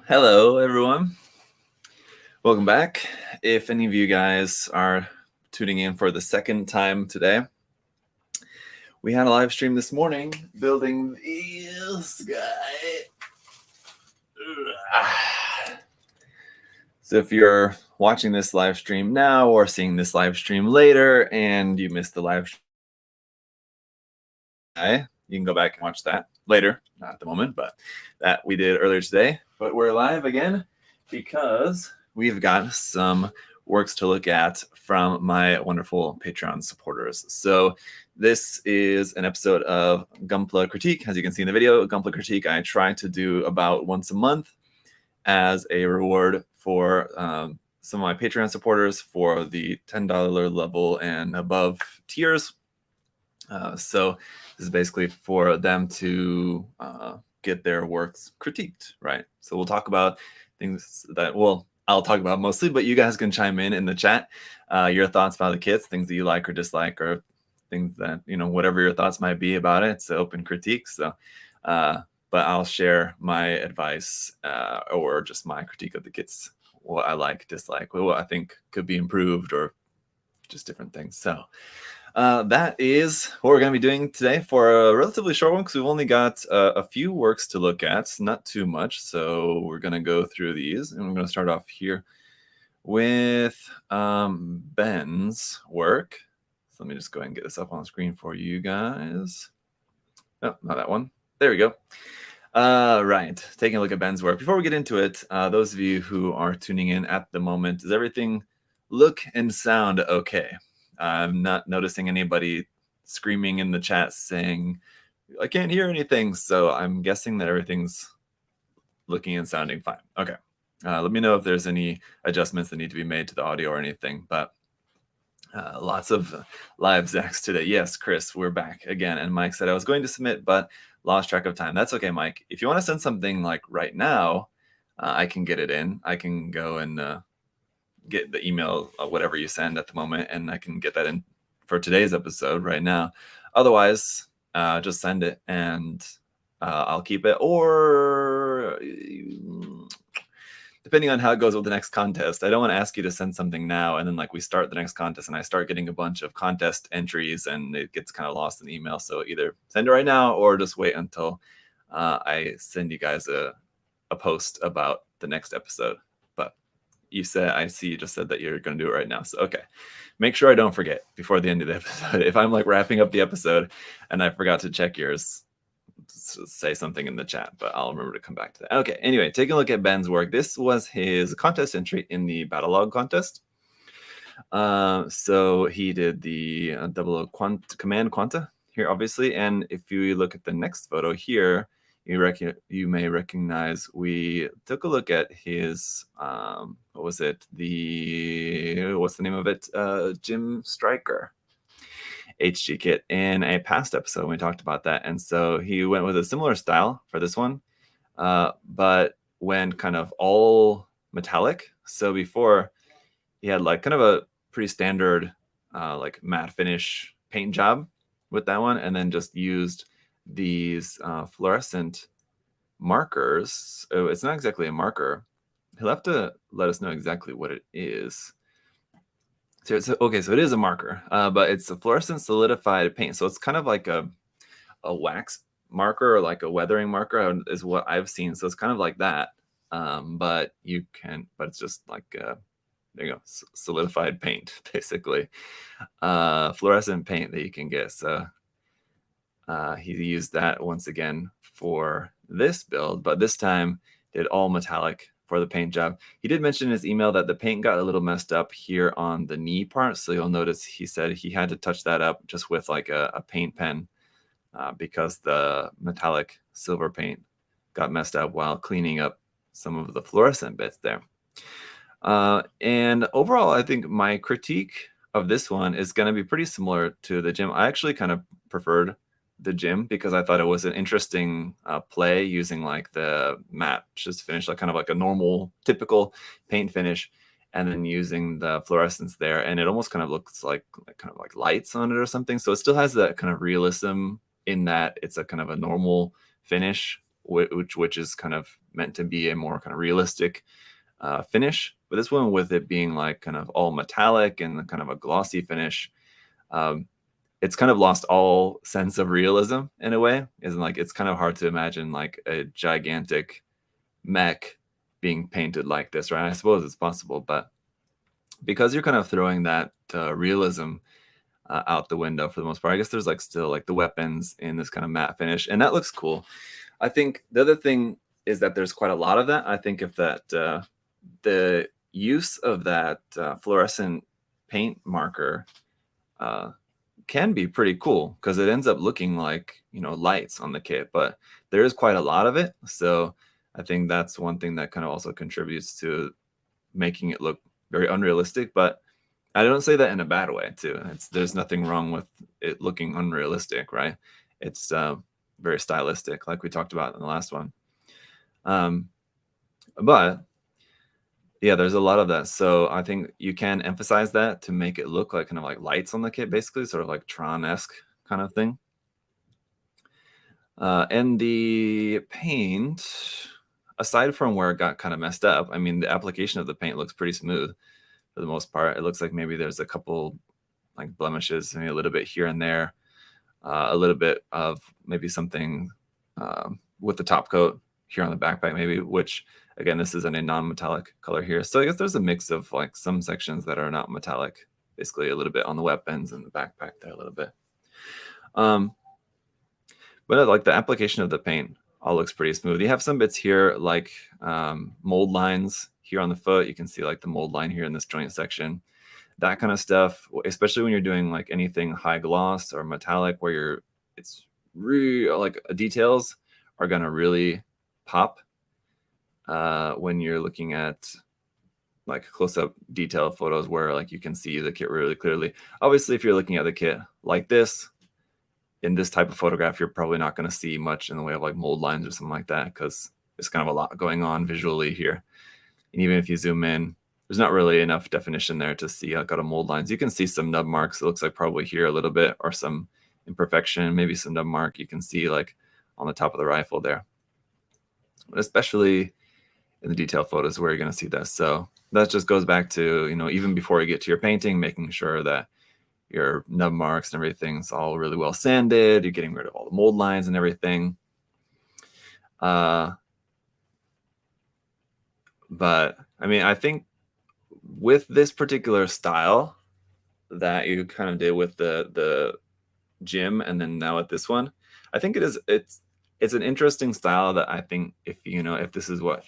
Hello, everyone. Welcome back. If any of you guys are tuning in for the second time today, we had a live stream this morning building this guy. So if you're watching this live stream now or seeing this live stream later and you missed the live stream, you can go back and watch that later. Not at the moment, but that we did earlier today. But we're live again because we've got some works to look at from my wonderful Patreon supporters. So this is an episode of Gunpla Critique. As you can see in the video, Gunpla Critique I try to do about once a month as a reward for some of my Patreon supporters for the $10 level and above tiers. So this is basically for them to get their works critiqued, right? So we'll talk about things that, well, I'll talk about mostly, but you guys can chime in the chat, your thoughts about the kits, things that you like or dislike, or things that, whatever your thoughts might be about it. It's an open critique. So, but I'll share my advice or just my critique of the kits, what I like, dislike, what I think could be improved, or just different things. So that is what we're going to be doing today for a relatively short one, because we've only got a few works to look at, not too much. So we're going to go through these, and we're going to start off here with Ben's work. So let me just go ahead and get this up on the screen for you guys. Oh, not that one. There we go. Right, taking a look at Ben's work. Before we get into it, those of you who are tuning in at the moment, does everything look and sound okay? I'm not noticing anybody screaming in the chat saying, I can't hear anything. So I'm guessing that everything's looking and sounding fine. Okay. Let me know if there's any adjustments that need to be made to the audio or anything. But lots of live Zacks today. Yes, Chris, we're back again. And Mike said I was going to submit, but lost track of time. That's okay, Mike. If you want to send something like right now, I can get it in. I can go and get the email, whatever you send at the moment, and I can get that in for today's episode right now. Otherwise, just send it and I'll keep it. Or depending on how it goes with the next contest, I don't want to ask you to send something now and then we start the next contest and I start getting a bunch of contest entries and it gets kind of lost in the email. So either send it right now or just wait until I send you guys a post about the next episode. You said, I see you just said that you're going to do it right now. So, okay. Make sure I don't forget before the end of the episode. If I'm wrapping up the episode and I forgot to check yours, say something in the chat, but I'll remember to come back to that. Okay. Anyway, taking a look at Ben's work. This was his contest entry in the Battle Log contest. So he did the Command Quanta here, obviously. And if you look at the next photo here, you may recognize we took a look at his what was it, what's the name of it, Jim Stryker HG kit in a past episode. We talked about that, and so he went with a similar style for this one, but went kind of all metallic. So before he had kind of a pretty standard matte finish paint job with that one, and then just used these fluorescent markers. Oh, it's not exactly a marker. He'll have to let us know exactly what it is. So it's okay, so it is a marker, but it's a fluorescent solidified paint. So it's kind of like a wax marker or like a weathering marker is what I've seen. So it's kind of like that, but it's just there you go, solidified paint, basically, fluorescent paint that you can get. So he used that once again for this build, but this time did all metallic for the paint job. He did mention in his email that the paint got a little messed up here on the knee part. So you'll notice he said he had to touch that up just with a paint pen because the metallic silver paint got messed up while cleaning up some of the fluorescent bits there. And overall, I think my critique of this one is going to be pretty similar to the gym. I actually kind of preferred the gym because I thought it was an interesting play using the matte just finish, kind of a normal typical paint finish, and then using the fluorescence there, and it almost kind of looks like lights on it or something. So it still has that kind of realism in that it's a kind of a normal finish which is kind of meant to be a more kind of realistic finish. But this one, with it being like kind of all metallic and kind of a glossy finish, it's kind of lost all sense of realism in a way. Isn't like it's kind of hard to imagine like a gigantic mech being painted like this, right? I suppose it's possible, but because you're kind of throwing that realism out the window for the most part, I guess there's like still like the weapons in this kind of matte finish, and that looks cool. I think the other thing is that there's quite a lot of that. I think if that the use of that fluorescent paint marker can be pretty cool, because it ends up looking like, you know, lights on the kit, but there is quite a lot of it. So I think that's one thing that kind of also contributes to making it look very unrealistic. But I don't say that in a bad way too. There's nothing wrong with it looking unrealistic, right? It's very stylistic, like we talked about in the last one. But yeah, there's a lot of that. So I think you can emphasize that to make it look like kind of like lights on the kit, basically, sort of like Tron-esque kind of thing. And the paint, aside from where it got kind of messed up, I mean, the application of the paint looks pretty smooth for the most part. It looks like maybe there's a couple like blemishes, maybe a little bit here and there, a little bit of maybe something with the top coat here on the backpack, maybe, which again, this isn't a non-metallic color here. So I guess there's a mix of like some sections that are not metallic, basically a little bit on the weapons and the backpack there a little bit. But like the application of the paint all looks pretty smooth. You have some bits here like mold lines here on the foot. You can see like the mold line here in this joint section. That kind of stuff, especially when you're doing like anything high gloss or metallic, where it's real, like details are gonna really pop when you're looking at like close-up detail photos where like you can see the kit really clearly. Obviously, if you're looking at the kit like this, in this type of photograph, you're probably not going to see much in the way of like mold lines or something like that, because there's kind of a lot going on visually here. And even if you zoom in, there's not really enough definition there to see like out of mold lines. You can see some nub marks. It looks like probably here a little bit, or some imperfection, maybe some nub mark you can see like on the top of the rifle there. But especially in the detail photos where you're going to see this. So that just goes back to, you know, even before you get to your painting, making sure that your nub marks and everything's all really well sanded. You're getting rid of all the mold lines and everything. But I mean, I think with this particular style that you kind of did with the gym, and then now with this one, I think it's an interesting style that I think if this is what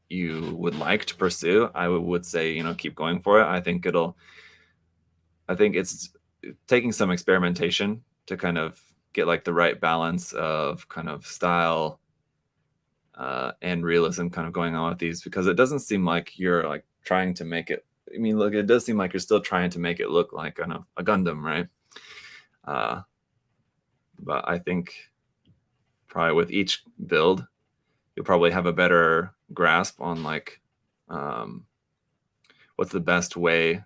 you would like to pursue, I would say, you know, keep going for it. I think it's taking some experimentation to kind of get like the right balance of kind of style and realism kind of going on with these, because it doesn't seem like you're like trying to make it. I mean, look, it does seem like you're still trying to make it look like kind of a Gundam, right? But I think probably with each build, you'll probably have a better grasp on like what's the best way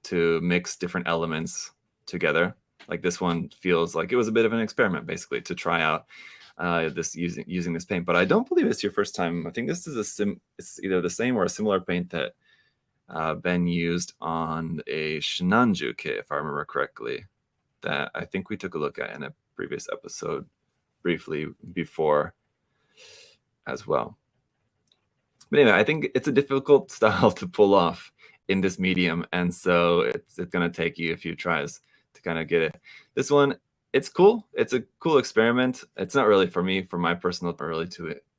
to mix different elements together. Like this one feels like it was a bit of an experiment, basically, to try out this using this paint. But I don't believe it's your first time. I think this is it's either the same or a similar paint that Ben used on a Shinanju kit, if I remember correctly, that I think we took a look at in a previous episode briefly before as well. But anyway, I think it's a difficult style to pull off in this medium, and so it's going to take you a few tries to kind of get it. This one, it's cool. It's a cool experiment. It's not really for me, for my personal, really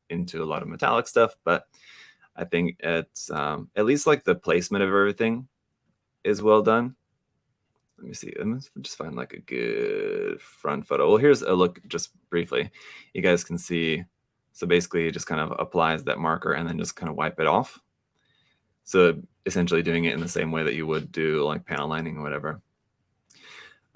into a lot of metallic stuff, but I think it's at least like the placement of everything is well done. Let me see. Let me just find like a good front photo. Well, here's a look just briefly. You guys can see. So basically, it just kind of applies that marker and then just kind of wipe it off. So essentially doing it in the same way that you would do like panel lining or whatever.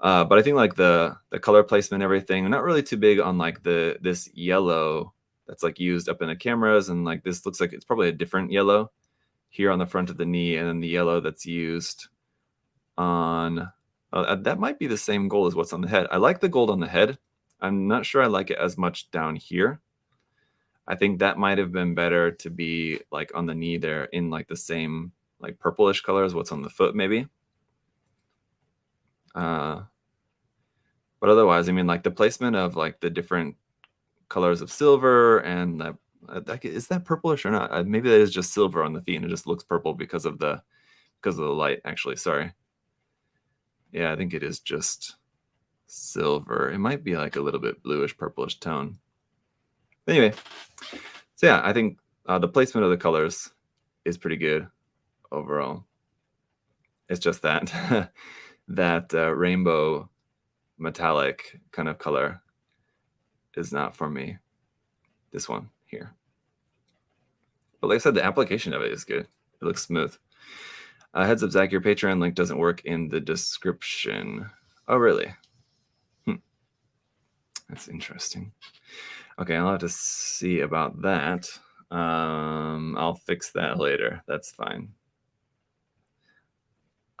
But I think like the color placement, everything, I'm not really too big on like this yellow that's like used up in the cameras, and like this looks like it's probably a different yellow here on the front of the knee, and then the yellow that's used on that might be the same gold as what's on the head. I like the gold on the head. I'm not sure I like it as much down here. I think that might have been better to be like on the knee there in like the same like purplish color as what's on the foot maybe. But otherwise, I mean, like the placement of like the different colors of silver and the, is that purplish or not? Maybe that is just silver on the feet and it just looks purple because of the light, actually. Sorry. Yeah, I think it is just silver. It might be like a little bit bluish purplish tone. Anyway, so yeah, I think the placement of the colors is pretty good overall. It's just that that rainbow metallic kind of color is not for me. This one here. But like I said, the application of it is good. It looks smooth. Heads up, Zach, your Patreon link doesn't work in the description. Oh, really? That's interesting. Okay, I'll have to see about that. I'll fix that later. That's fine.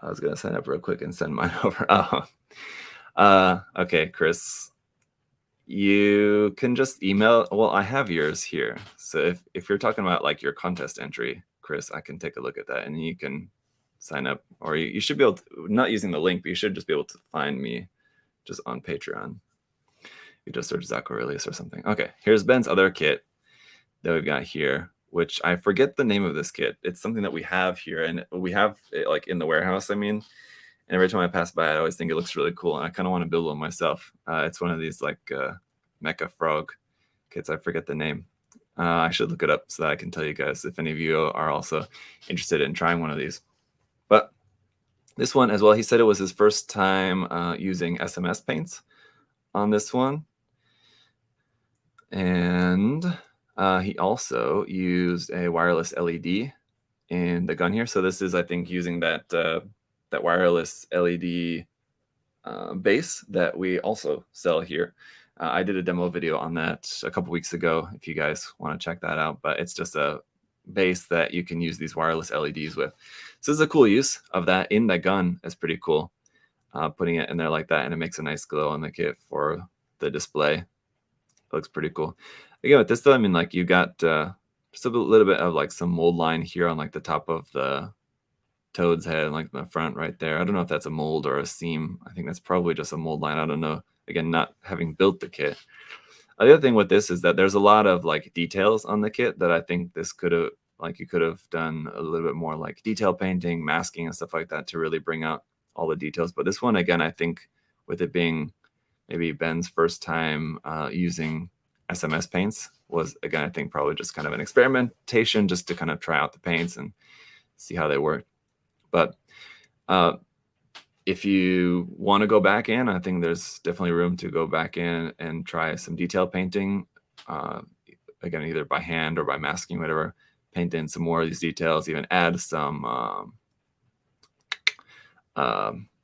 I was gonna sign up real quick and send mine over. Oh, okay, Chris. You can just email. Well, I have yours here. So if you're talking about like your contest entry, Chris, I can take a look at that and you can sign up, or you should be able to, not using the link, but you should just be able to find me just on Patreon. You just search Zach Aurelius or something. Okay, here's Ben's other kit that we've got here, which I forget the name of this kit. It's something that we have here, and we have it like in the warehouse. I mean, and every time I pass by, I always think it looks really cool, and I kind of want to build one myself. It's one of these like mecha frog kits. I forget the name. I should look it up so that I can tell you guys if any of you are also interested in trying one of these. But this one as well, he said it was his first time using SMS paints on this one. And he also used a wireless LED in the gun here. So this is, I think, using that that wireless LED base that we also sell here. I did a demo video on that a couple weeks ago if you guys want to check that out. But it's just a base that you can use these wireless LEDs with. So this is a cool use of that in the gun. It's pretty cool. Putting it in there like that, and it makes a nice glow on the kit for the display. It looks pretty cool. Again, with this though, I mean, like you got just a little bit of like some mold line here on like the top of the toad's head, like the front right there. I don't know if that's a mold or a seam. I think that's probably just a mold line. I don't know. Again, not having built the kit. The other thing with this is that there's a lot of like details on the kit that I think this could have, like you could have done a little bit more like detail painting, masking and stuff like that to really bring out all the details. But this one, again, I think with it being maybe Ben's first time using SMS paints was, again, I think probably just kind of an experimentation just to kind of try out the paints and see how they work. But if you want to go back in, I think there's definitely room to go back in and try some detail painting. Again, either by hand or by masking, whatever. Paint in some more of these details, even add some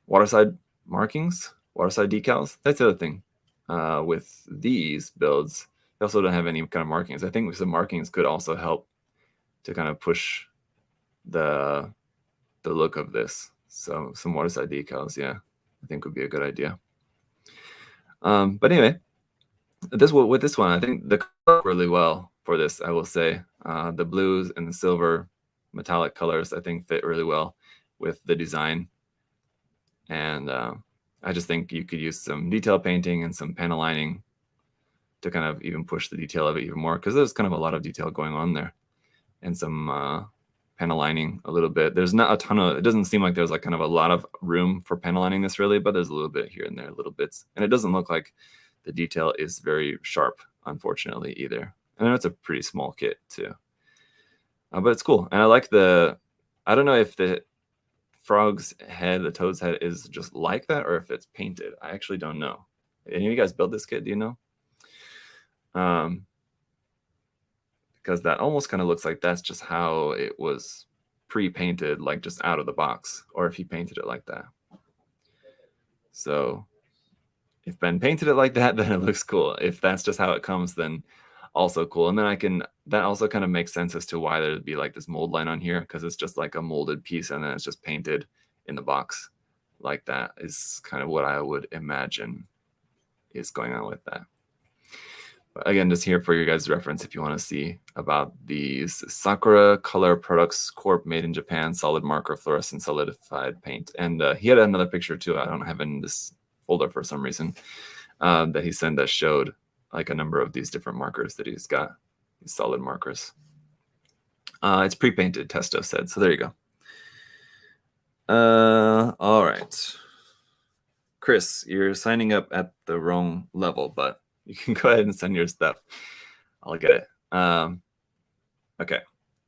waterside markings, waterside decals. That's the other thing with these builds. They also don't have any kind of markings. I think some markings could also help to kind of push the look of this. So some waterside decals, yeah, I think would be a good idea. But anyway, with this one, I think the color really well for this. I will say the blues and the silver metallic colors I think fit really well with the design. And I just think you could use some detail painting and some panel lining to kind of even push the detail of it even more, because there's kind of a lot of detail going on there, and some panel lining a little bit. There's not a ton of, it doesn't seem like there's like kind of a lot of room for panel lining this really, but there's a little bit here and there, little bits. And it doesn't look like the detail is very sharp, unfortunately, either. And then it's a pretty small kit too. But it's cool. And I like I don't know if the frog's head, the toad's head is just like that or if it's painted. I actually don't know. Any of you guys build this kit? Do you know? Because that almost kind of looks like that's just how it was pre-painted, like just out of the box, or if he painted it like that. So if Ben painted it like that, then it looks cool. If that's just how it comes, then also cool. And then that also kind of makes sense as to why there'd be like this mold line on here, because it's just like a molded piece and then it's just painted in the box like that is kind of what I would imagine is going on with that. again, just here for your guys' reference if you want to see about these. Sakura Color Products Corp, made in Japan, solid marker, fluorescent solidified paint. And he had another picture too. I don't have it in this folder for some reason that he sent that showed like a number of these different markers that he's got, these solid markers. It's pre-painted, Testo said. So there you go. All right. Chris, you're signing up at the wrong level, but you can go ahead and send your stuff. I'll get it. Okay,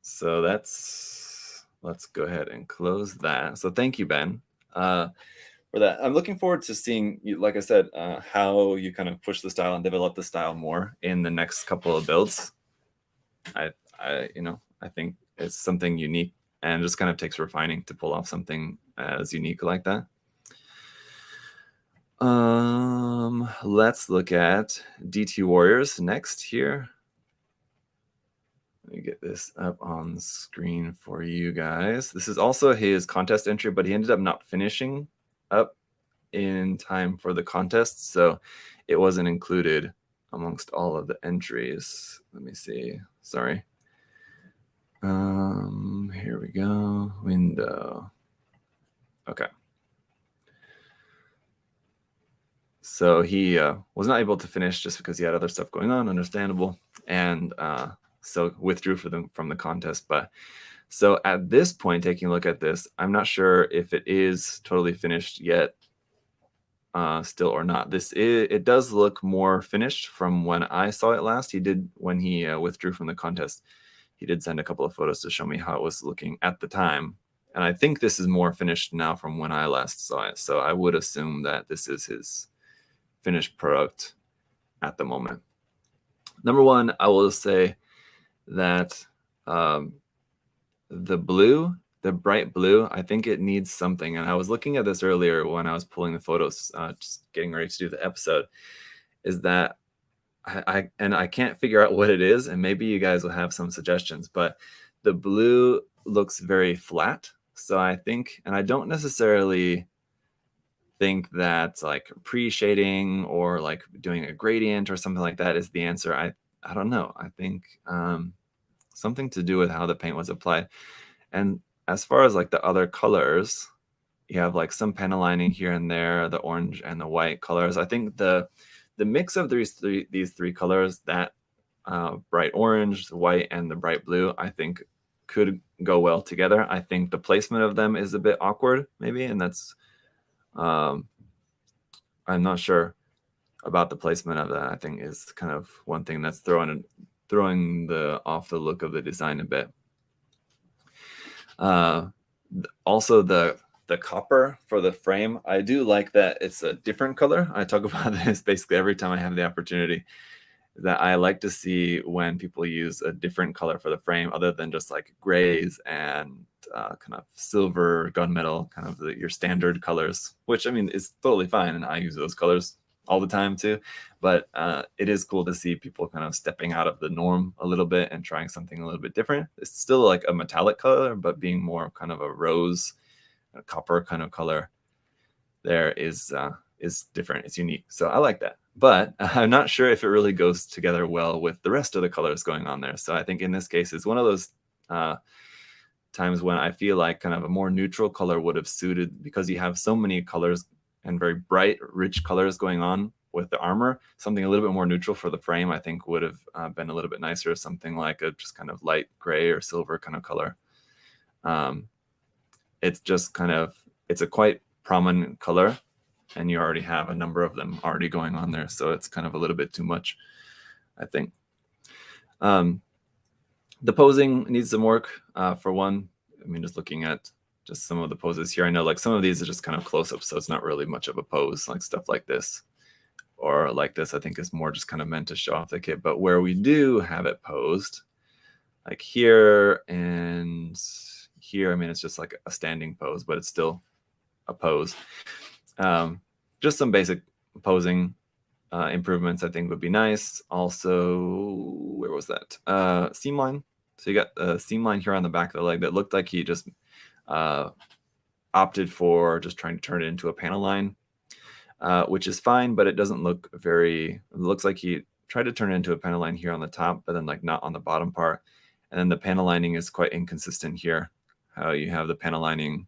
so let's go ahead and close that. So thank you, Ben, for that. I'm looking forward to seeing you, like I said, how you kind of push the style and develop the style more in the next couple of builds. I think it's something unique and just kind of takes refining to pull off something as unique like that. Let's look at DT Warriors next here. Let me get this up on screen for you guys. This is also his contest entry, but he ended up not finishing up in time for the contest, so it wasn't included amongst all of the entries. Let me see. Sorry. Here we go. Window. Okay. So he was not able to finish just because he had other stuff going on, understandable, and so withdrew from the contest. But so at this point, taking a look at this, I'm not sure if it is totally finished yet, still or not. It does look more finished from when I saw it last. He did, when he withdrew from the contest, he did send a couple of photos to show me how it was looking at the time. And I think this is more finished now from when I last saw it. So I would assume that this is his finished product at the moment. Number one, I will say that the blue, the bright blue, I think it needs something. And I was looking at this earlier when I was pulling the photos, just getting ready to do the episode, is that I can't figure out what it is, and maybe you guys will have some suggestions, but the blue looks very flat. So I think, and I don't necessarily think that like pre-shading or like doing a gradient or something like that is the answer. I don't know. I think something to do with how the paint was applied. And as far as like the other colors, you have like some panel lining here and there, the orange and the white colors. I think the mix of these three colors, that bright orange, the white, and the bright blue, I think could go well together. I think the placement of them is a bit awkward, maybe, and that's I'm not sure about the placement of that. I think is kind of one thing that's throwing off the look of the design a bit. Also the copper for the frame, I do like that it's a different color. I talk about this basically every time I have the opportunity, that I like to see when people use a different color for the frame other than just like grays and kind of silver, gunmetal, kind of your standard colors, which I mean is totally fine, and I use those colors all the time too. But it is cool to see people kind of stepping out of the norm a little bit and trying something a little bit different. It's still like a metallic color, but being more kind of a rose, a copper kind of color there is different. It's unique. So I like that. But I'm not sure if it really goes together well with the rest of the colors going on there. So I think in this case, it's one of those times when I feel like kind of a more neutral color would have suited, because you have so many colors and very bright, rich colors going on with the armor. Something a little bit more neutral for the frame, I think, would have been a little bit nicer. Something like a just kind of light gray or silver kind of color. It's just kind of, it's a quite prominent color, and you already have a number of them already going on there. So it's kind of a little bit too much, I think. The posing needs some work, for one. I mean, just looking at just some of the poses here, I know like some of these are just kind of close-ups, so it's not really much of a pose, like stuff like this. Or like this, I think is more just kind of meant to show off the kit. But where we do have it posed, like here and here, I mean, it's just like a standing pose, but it's still a pose. Just some basic posing improvements I think would be nice. Also, where was that? Seam line. So you got a seam line here on the back of the leg that looked like he just opted for just trying to turn it into a panel line, which is fine, but it doesn't look very, it looks like he tried to turn it into a panel line here on the top, but then like not on the bottom part. And then the panel lining is quite inconsistent here. How you have the panel lining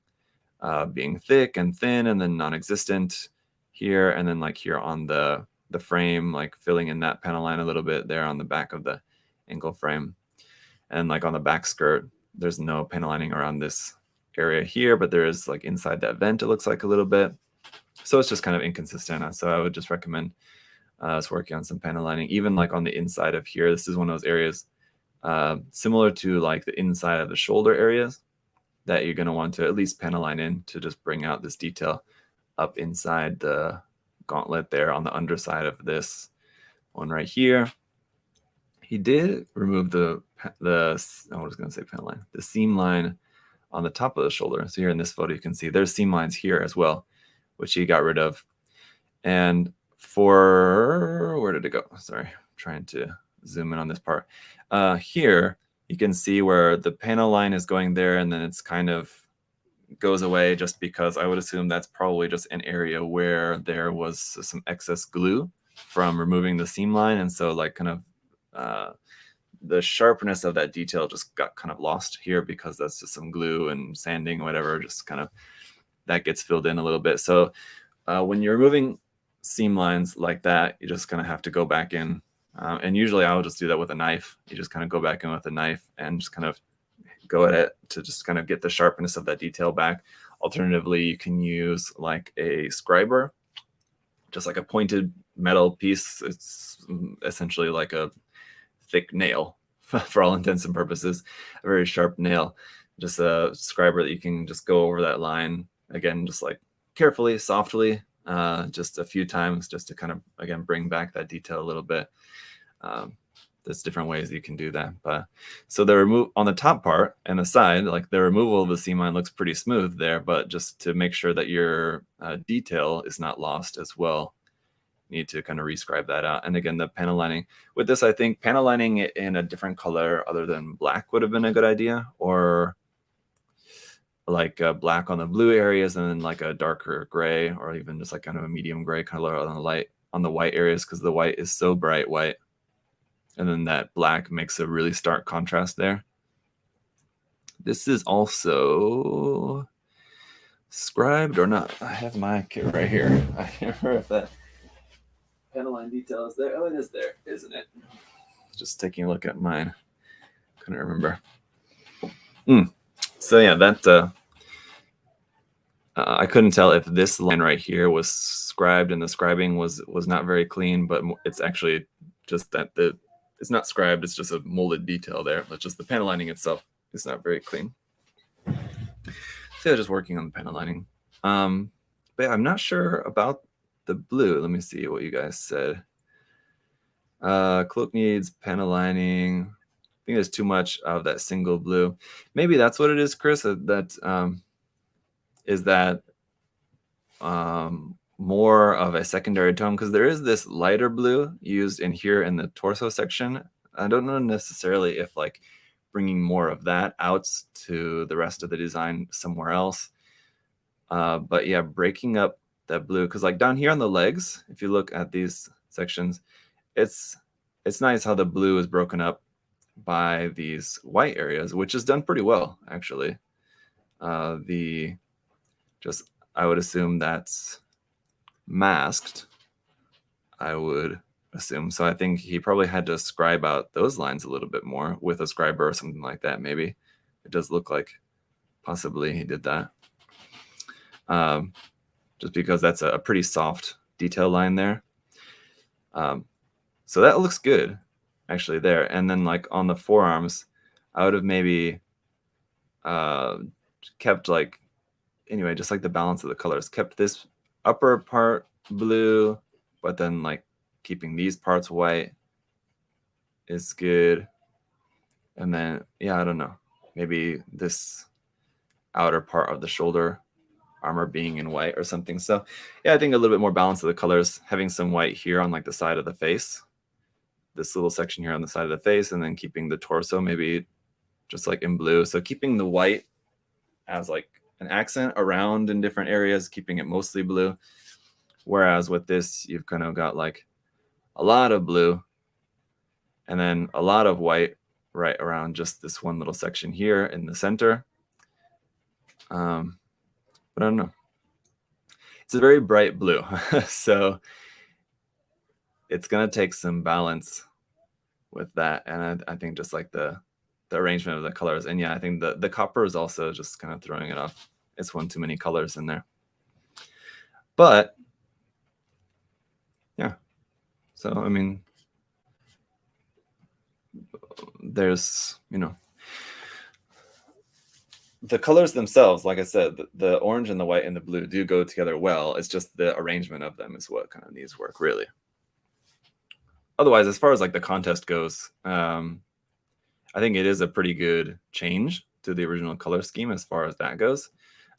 being thick and thin and then non-existent here, and then like here on the frame, like filling in that panel line a little bit there on the back of the ankle frame. And like on the back skirt, there's no panel lining around this area here, but there is like inside that vent, it looks like a little bit. So it's just kind of inconsistent. So I would just recommend us working on some panel lining, even like on the inside of here. This is one of those areas similar to like the inside of the shoulder areas that you're going to want to at least panel line in to just bring out this detail up inside the gauntlet there on the underside of this one right here. He did remove the I was going to say panel line, the seam line on the top of the shoulder. So here in this photo, you can see there's seam lines here as well, which he got rid of. And for, where did it go? Sorry, I'm trying to zoom in on this part. Here, you can see where the panel line is going there, and then it's kind of goes away just because I would assume that's probably just an area where there was some excess glue from removing the seam line. And so like kind of the sharpness of that detail just got kind of lost here because that's just some glue and sanding or whatever, just kind of that gets filled in a little bit. So when you're removing seam lines like that, you just kind of have to go back in. And usually I will just do that with a knife. You just kind of go back in with a knife and just kind of go at it to just kind of get the sharpness of that detail back. Alternatively, you can use like a scriber, just like a pointed metal piece. It's essentially like a thick nail for all intents and purposes, a very sharp nail, just a scriber that you can just go over that line again, just like carefully, softly, just a few times, just to kind of, again, bring back that detail a little bit. There's different ways you can do that. But so the remove on the top part and the side, like the removal of the seam line looks pretty smooth there, but just to make sure that your detail is not lost as well, you need to kind of rescribe that out. And again, the panel lining with this, I think panel lining it in a different color other than black would have been a good idea, or like black on the blue areas and then like a darker gray, or even just like kind of a medium gray color on the white areas, because the white is so bright white. And then that black makes a really stark contrast there. This is also scribed or not. I have my kit right here. I can't remember if that panel line detail is there. Oh, it is there, isn't it? Just taking a look at mine. Couldn't remember. So yeah, that I couldn't tell if this line right here was scribed and the scribing was not very clean, but it's actually just that it's not scribed, it's just a molded detail there, but just the panel lining itself is not very clean. So yeah, just working on the panel lining. But yeah, I'm not sure about the blue. Let me see what you guys said. Cloak needs panel lining. I think there's too much of that single blue. Maybe that's what it is, Chris. That is that more of a secondary tone, because there is this lighter blue used in here in the torso section. I don't know necessarily if like bringing more of that out to the rest of the design somewhere else. But yeah, breaking up that blue, because like down here on the legs, if you look at these sections, it's nice how the blue is broken up by these white areas, which is done pretty well actually. I would assume that's masked, I would assume. So I think he probably had to scribe out those lines a little bit more with a scriber or something like that. Maybe it does look like possibly he did that. Just because that's a pretty soft detail line there. So that looks good actually there. And then like on the forearms, I would have maybe kept like, anyway, just like the balance of the colors, kept this upper part blue, but then like keeping these parts white is good. And then, yeah, I don't know, maybe this outer part of the shoulder armor being in white or something. So yeah, I think a little bit more balance of the colors, having some white here on like the side of the face, this little section here on the side of the face, and then keeping the torso maybe just like in blue. So keeping the white as like an accent around in different areas, keeping it mostly blue. Whereas with this, you've kind of got like a lot of blue and then a lot of white right around just this one little section here in the center. But I don't know. It's a very bright blue, so it's gonna take some balance with that, and I think just like the arrangement of the colors, and yeah, I think the copper is also just kind of throwing it off. It's one too many colors in there, but yeah. So I mean, there's the colors themselves, like I said, the orange and the white and the blue do go together well. It's just the arrangement of them is what kind of needs work, really. Otherwise, as far as like the contest goes, I think it is a pretty good change to the original color scheme as far as that goes.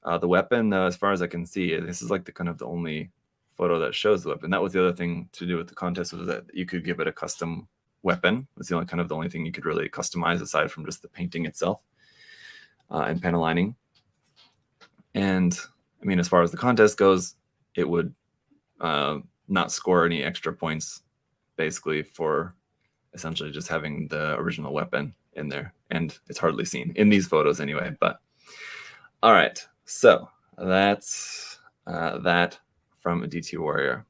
The weapon, as far as I can see, this is like the kind of the only photo that shows the weapon. That was the other thing to do with the contest, was that you could give it a custom weapon. It's the only thing you could really customize aside from just the painting itself and panel lining. And I mean, as far as the contest goes, it would not score any extra points, basically, for essentially just having the original weapon in there, and it's hardly seen in these photos anyway. But all right, so that's that from a DT Warrior.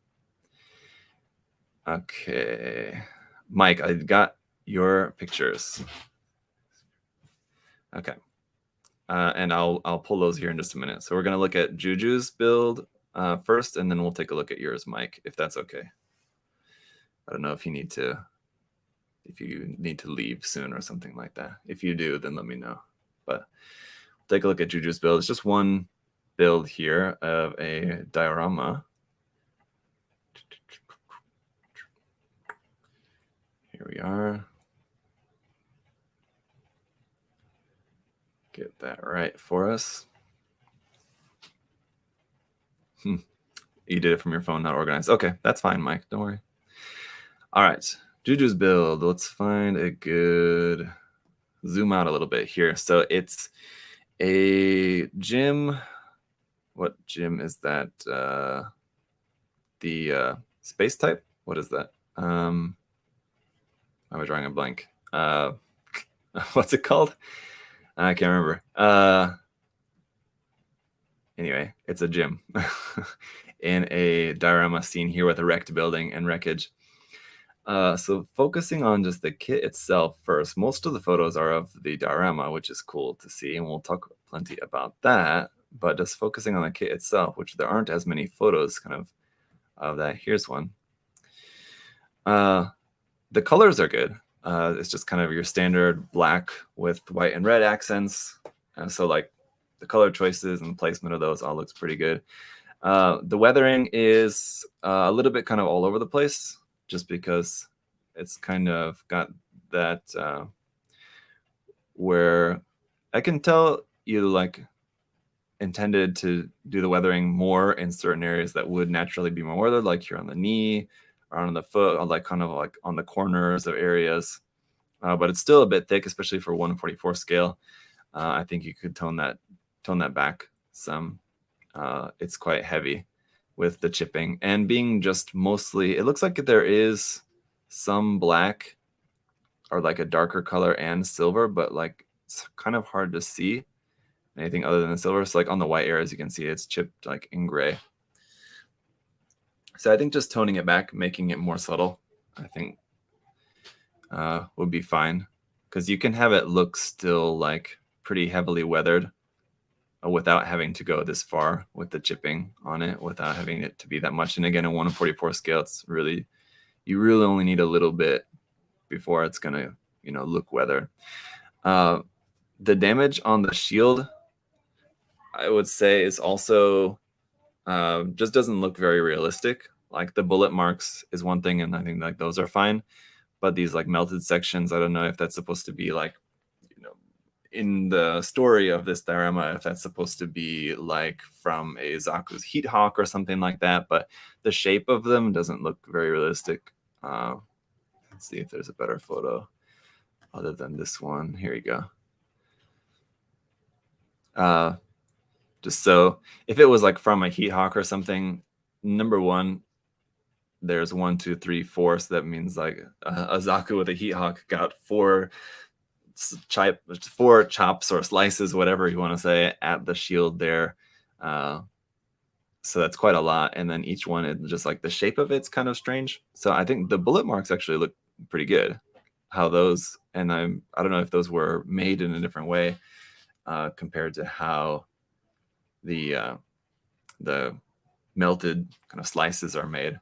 Okay, Mike, I got your pictures. Okay, and I'll pull those here in just a minute. So we're gonna look at Juju's build first, and then we'll take a look at yours, Mike, if that's okay. I don't know if you need to leave soon or something like that. If you do, then let me know. But take a look at Juju's build. It's just one build here of a diorama. Here we are. Get that right for us. You did it from your phone, not organized. Okay, that's fine, Mike. Don't worry. All right, Juju's build. Let's find a good zoom out a little bit here. So it's a gym. What gym is that? The space type? What is that? I was drawing a blank. What's it called? I can't remember. Anyway, it's a gym in a diorama scene here with a wrecked building and wreckage. So focusing on just the kit itself first, most of the photos are of the diorama, which is cool to see, and we'll talk plenty about that. But just focusing on the kit itself, which there aren't as many photos kind of that. Here's one. The colors are good. It's just kind of your standard black with white and red accents. So like the color choices and placement of those all looks pretty good. The weathering is a little bit kind of all over the place, just because it's kind of got that where I can tell you like intended to do the weathering more in certain areas that would naturally be more weathered, like here on the knee or on the foot, or like kind of like on the corners of areas. But it's still a bit thick, especially for 1/44 scale. I think you could tone that back some. It's quite heavy with the chipping and being just mostly, it looks like there is some black or like a darker color and silver, but like it's kind of hard to see anything other than the silver. So like on the white areas, you can see it's chipped like in gray. So I think just toning it back, making it more subtle, I think would be fine, because you can have it look still like pretty heavily weathered without having to go this far with the chipping on it, without having it to be that much. And again, in 1/44 scale, it's really, you really only need a little bit before it's gonna, look weathered. The damage on the shield, I would say, is also just doesn't look very realistic. Like the bullet marks is one thing, and I think like those are fine, but these like melted sections, I don't know if that's supposed to be like, in the story of this diorama, if that's supposed to be like from a Zaku's Heat Hawk or something like that, but the shape of them doesn't look very realistic. Let's see if there's a better photo other than this one. Here you go. Just so if it was like from a Heat Hawk or something, number one, there's 1, 2, 3, 4. So that means like a Zaku with a Heat Hawk got 4 chops or slices, whatever you want to say, at the shield there. So that's quite a lot. And then each one, is just like the shape of it's kind of strange. So I think the bullet marks actually look pretty good. How those, and I don't know if those were made in a different way compared to how the melted kind of slices are made.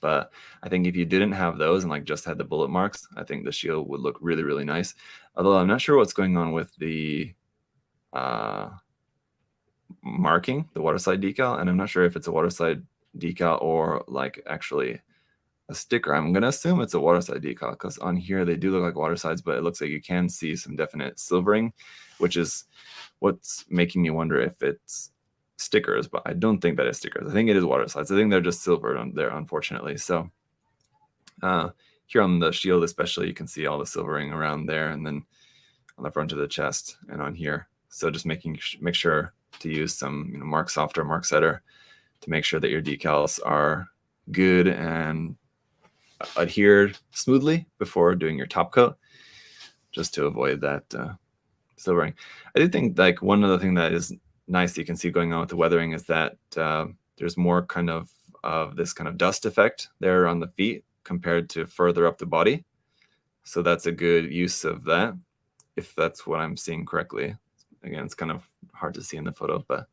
But I think if you didn't have those and like just had the bullet marks, I think the shield would look really, really nice. Although I'm not sure what's going on with the marking, the waterside decal, and I'm not sure if it's a waterside decal or like actually a sticker. I'm gonna assume it's a waterside decal because on here they do look like watersides, but it looks like you can see some definite silvering, which is what's making me wonder if it's stickers, but I don't think that is stickers. I think it is watersides. I think they're just silvered on there, unfortunately. So here on the shield especially, you can see all the silvering around there, and then on the front of the chest and on here. So just make sure to use some Mark Soft or Mark Setter to make sure that your decals are good and adhered smoothly before doing your top coat, just to avoid that silvering. I do think like one other thing that is nice that you can see going on with the weathering is that there's more kind of this kind of dust effect there on the feet compared to further up the body. So that's a good use of that, if that's what I'm seeing correctly. Again, it's kind of hard to see in the photo, but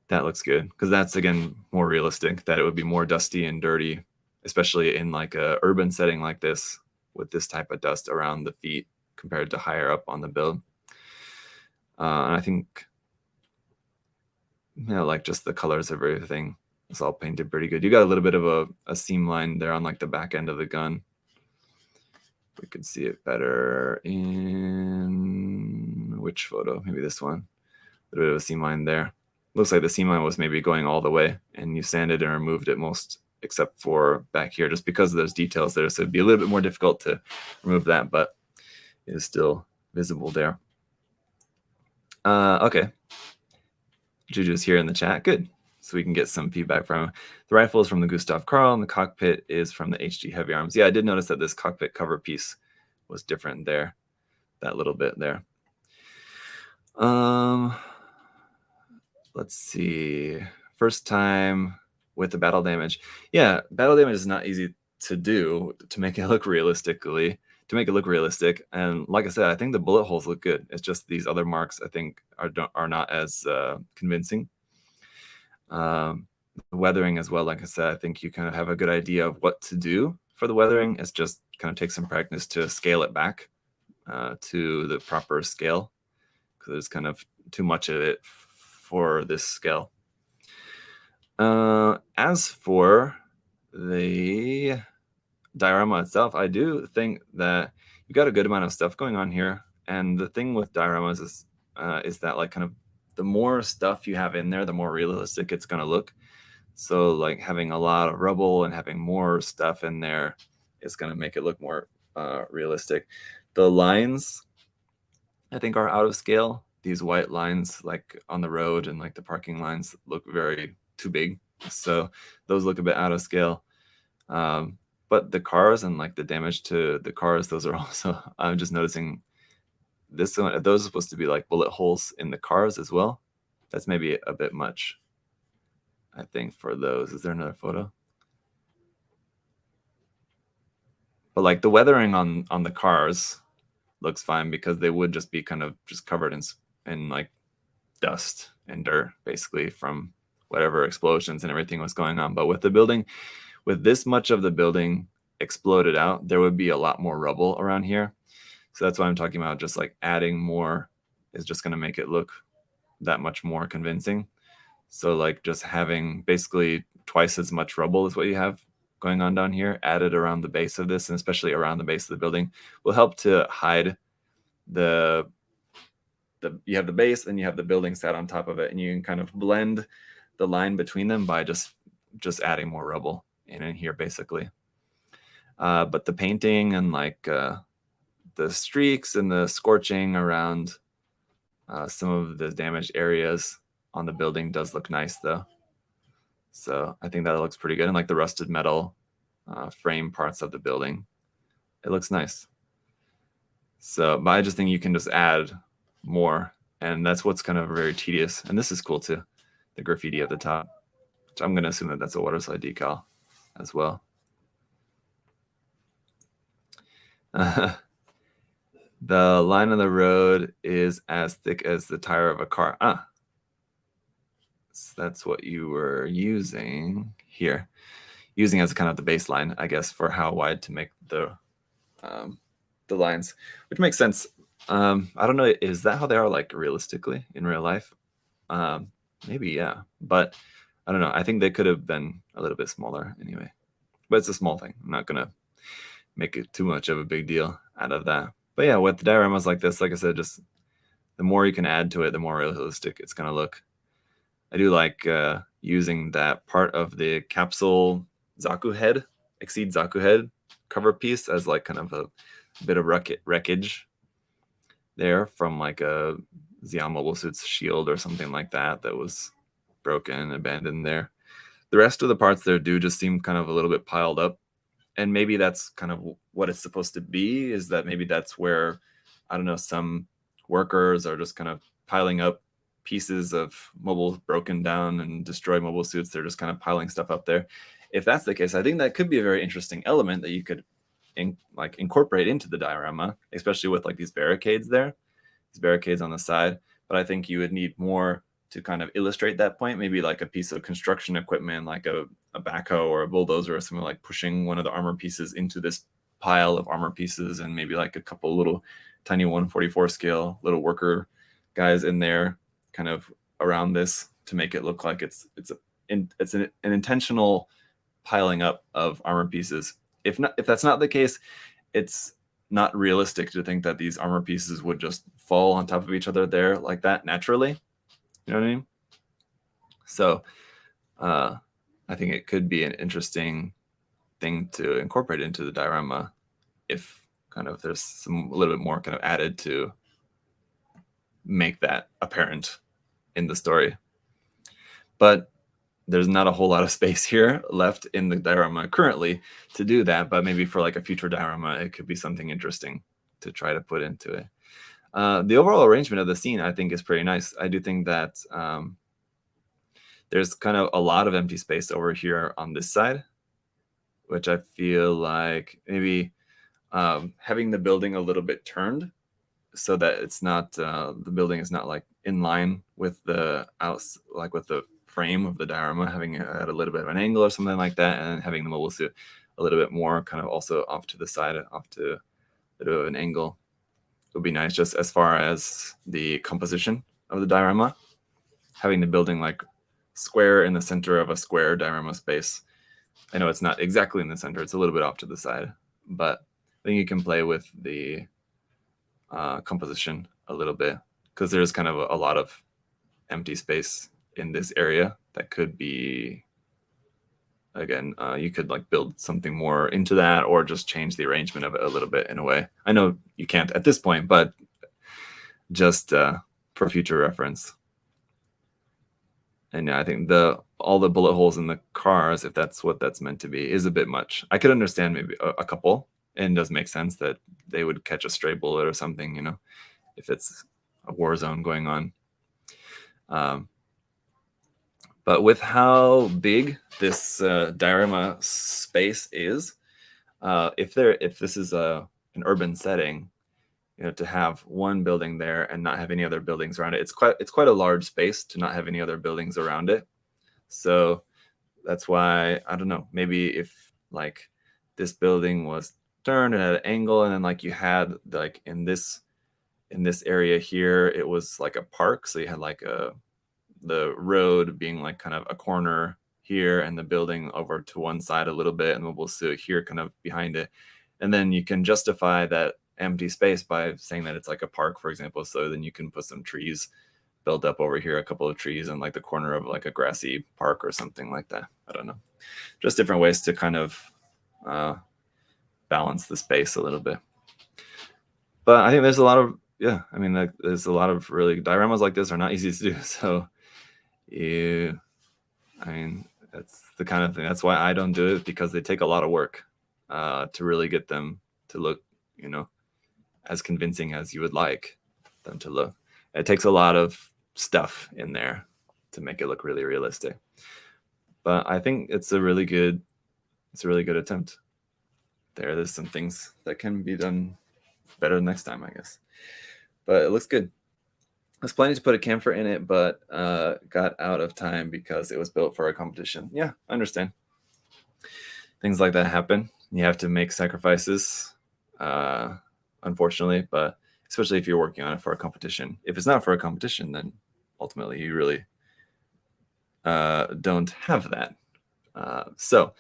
that looks good because that's, again, more realistic, that it would be more dusty and dirty, especially in like a urban setting like this with this type of dust around the feet compared to higher up on the build. And I think, like just the colors of everything is all painted pretty good. You got a little bit of a seam line there on like the back end of the gun. We could see it better in which photo? Maybe this one. A little bit of a seam line there. Looks like the seam line was maybe going all the way, and you sanded and removed it most, except for back here, just because of those details there. So it'd be a little bit more difficult to remove that, but it is still visible there. Okay. Juju's here in the chat. Good. So we can get some feedback from him. The rifle is from the Gustav Karl, and the cockpit is from the HG Heavy Arms. Yeah, I did notice that this cockpit cover piece was different there, that little bit there. Let's see. First time with the battle damage. Yeah, battle damage is not easy to do to make it look realistic. And like I said, I think the bullet holes look good. It's just these other marks I think are not as convincing. The weathering as well, like I said, I think you kind of have a good idea of what to do for the weathering. It's just kind of take some practice to scale it back to the proper scale, because there's kind of too much of it for this scale. As for the diorama itself, I do think that you got a good amount of stuff going on here. And the thing with dioramas is that like kind of the more stuff you have in there, the more realistic it's going to look. So like having a lot of rubble and having more stuff in there is going to make it look more realistic. The lines, I think, are out of scale. These white lines like on the road and like the parking lines look very too big. So those look a bit out of scale. But the cars and like the damage to the cars, those are also, I'm just noticing this one, those are supposed to be like bullet holes in the cars as well. That's maybe a bit much, I think, for those. Is there another photo? But like the weathering on the cars looks fine, because they would just be kind of just covered in like dust and dirt, basically, from whatever explosions and everything was going on. But with the building, with this much of the building exploded out, there would be a lot more rubble around here. So that's why I'm talking about just like adding more is just going to make it look that much more convincing. So like just having basically twice as much rubble as what you have going on down here added around the base of this, and especially around the base of the building, will help to hide you have the base and you have the building sat on top of it, and you can kind of blend the line between them by just adding more rubble in here, basically. But the painting and like the streaks and the scorching around some of the damaged areas on the building does look nice, though. So I think that looks pretty good. And like the rusted metal frame parts of the building, it looks nice. So, but I just think you can just add more, and that's what's kind of very tedious. And this is cool too, the graffiti at the top, which I'm going to assume that that's a waterslide decal as well. The line of the road is as thick as the tire of a car. So that's what you were using here, using as kind of the baseline, I guess, for how wide to make the lines, which makes sense. I don't know, is that how they are like realistically in real life? Maybe, yeah, but I don't know. I think they could have been a little bit smaller anyway, but it's a small thing. I'm not gonna make it too much of a big deal out of that. But yeah, with dioramas like this, like I said, just the more you can add to it, the more realistic it's gonna look. I do like using that part of the capsule Zaku head, Exceed Zaku head cover piece as like kind of a bit of wreckage there from like a Xeon Mobile Suit's shield or something like that was broken, abandoned there. The rest of the parts there do just seem kind of a little bit piled up. And maybe that's kind of what it's supposed to be, is that maybe that's where, I don't know, some workers are just kind of piling up pieces of mobile broken down and destroyed mobile suits. They're just kind of piling stuff up there. If that's the case, I think that could be a very interesting element that you could incorporate into the diorama, especially with like these barricades there, these barricades on the side. But I think you would need more to kind of illustrate that point, maybe like a piece of construction equipment, like a backhoe or a bulldozer or something, like pushing one of the armor pieces into this pile of armor pieces, and maybe like a couple little tiny 1/44 scale little worker guys in there kind of around this to make it look like it's an intentional piling up of armor pieces. If that's not the case, it's not realistic to think that these armor pieces would just fall on top of each other there like that naturally. You know what I mean? So I think it could be an interesting thing to incorporate into the diorama if kind of there's a little bit more kind of added to make that apparent in the story. But there's not a whole lot of space here left in the diorama currently to do that, but maybe for like a future diorama, it could be something interesting to try to put into it. The overall arrangement of the scene, I think, is pretty nice. I do think that there's kind of a lot of empty space over here on this side, which I feel like maybe having the building a little bit turned so that it's not, the building is not like in line with the like with the frame of the diorama, having it at a little bit of an angle or something like that, and having the mobile suit a little bit more kind of also off to the side, off to a bit of an angle would be nice, just as far as the composition of the diorama. Having the building like square in the center of a square diorama space. I know it's not exactly in the center, it's a little bit off to the side, but I think you can play with the composition a little bit, because there's kind of a lot of empty space in this area that could be, again, you could like build something more into that, or just change the arrangement of it a little bit in a way. I know you can't at this point, but just for future reference. And yeah, I think all the bullet holes in the cars, if that's what that's meant to be, is a bit much. I could understand maybe a couple, and it does make sense that they would catch a stray bullet or something, you know, if it's a war zone going on. But with how big this diorama space is, if this is an urban setting, you know, to have one building there and not have any other buildings around it, it's quite a large space to not have any other buildings around it. So that's why, I don't know, maybe if like this building was turned at an angle, and then like you had like in this area here, it was like a park, so you had like the road being like kind of a corner here, and the building over to one side a little bit, and the mobile suit here kind of behind it. And then you can justify that empty space by saying that it's like a park, for example. So then you can put some trees built up over here, a couple of trees in like the corner of like a grassy park or something like that. I don't know, just different ways to kind of balance the space a little bit. But I think there's a lot of, yeah, I mean, there's a lot of really, dioramas like this are not easy to do. So I mean, That's the kind of thing. That's why I don't do it, because they take a lot of work to really get them to look, as convincing as you would like them to look. It takes a lot of stuff in there to make it look really realistic. But I think it's a really good attempt. There's some things that can be done better next time, I guess. But it looks good. I was planning to put a camphor in it, but got out of time because it was built for a competition. Yeah, I understand. Things like that happen. You have to make sacrifices, unfortunately, but especially if you're working on it for a competition. If it's not for a competition, then ultimately you really don't have that. So,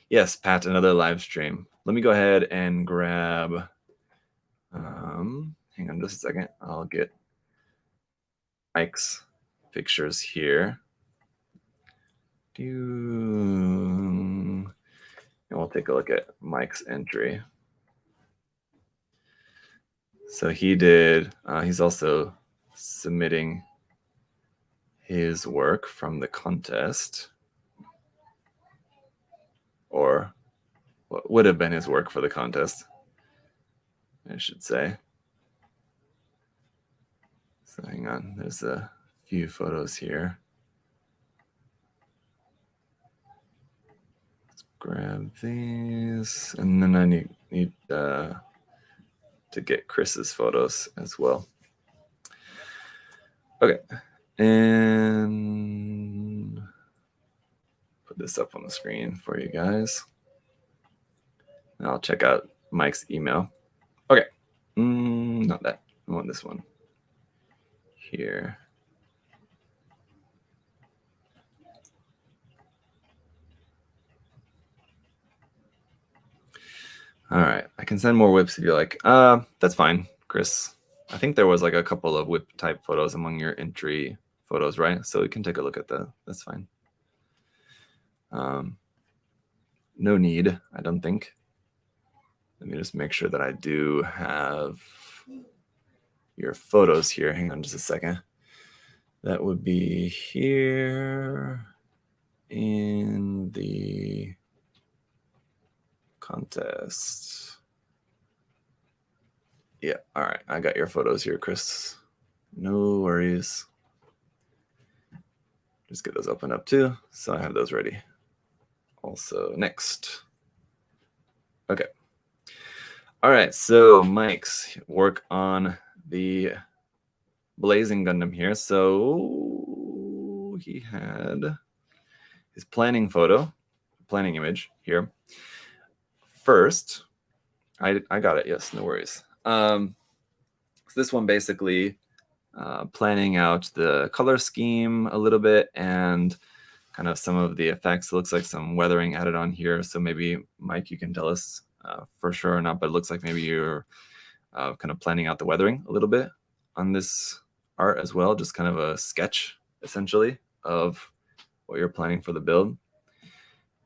yes, Pat, another live stream. Let me go ahead and grab. Hang on just a second. I'll get Mike's pictures here. And we'll take a look at Mike's entry. So he did, he's also submitting his work from the contest, or what would have been his work for the contest, I should say. So hang on, there's a few photos here. Let's grab these, and then I need to get Chris's photos as well. Okay, and put this up on the screen for you guys. And I'll check out Mike's email. Okay, not that. I want this one here. All right, I can send more whips if you like. That's fine, Chris. I think there was like a couple of whip type photos among your entry photos, right? So we can take a look at that. That's fine. No need, I don't think. Let me just make sure that I do have your photos here. Hang on just a second. That would be here in the contest. Yeah, all right. I got your photos here, Chris. No worries. Just get those opened up too. So I have those ready. Also, next. Okay. All right, so Mike's work on the Blazing Gundam here. So he had his planning image here. First, I got it. Yes, no worries. So this one basically planning out the color scheme a little bit and kind of some of the effects. It looks like some weathering added on here. So maybe, Mike, you can tell us for sure or not, but it looks like maybe you're kind of planning out the weathering a little bit on this art as well. Just kind of a sketch, essentially, of what you're planning for the build.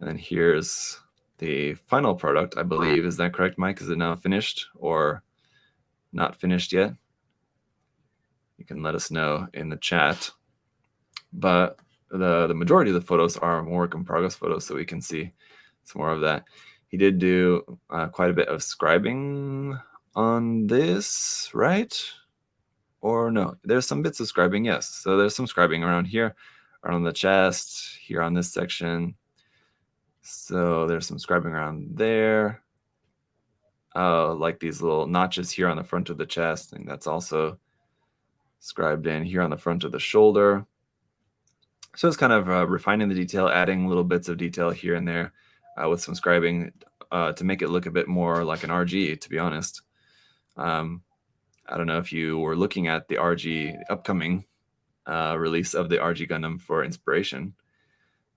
And then here's the final product, I believe. Is that correct, Mike? Is it now finished or not finished yet? You can let us know in the chat. But the majority of the photos are more work in progress photos, so we can see some more of that. He did do quite a bit of scribing on this, right? Or no, there's some bits of scribing, yes. So there's some scribing around here, around the chest, here on this section. So there's some scribing around there. Like these little notches here on the front of the chest, and that's also scribed in here on the front of the shoulder. So it's kind of refining the detail, adding little bits of detail here and there with some scribing to make it look a bit more like an RG, to be honest. I don't know if you were looking at the RG upcoming release of the RG Gundam for inspiration,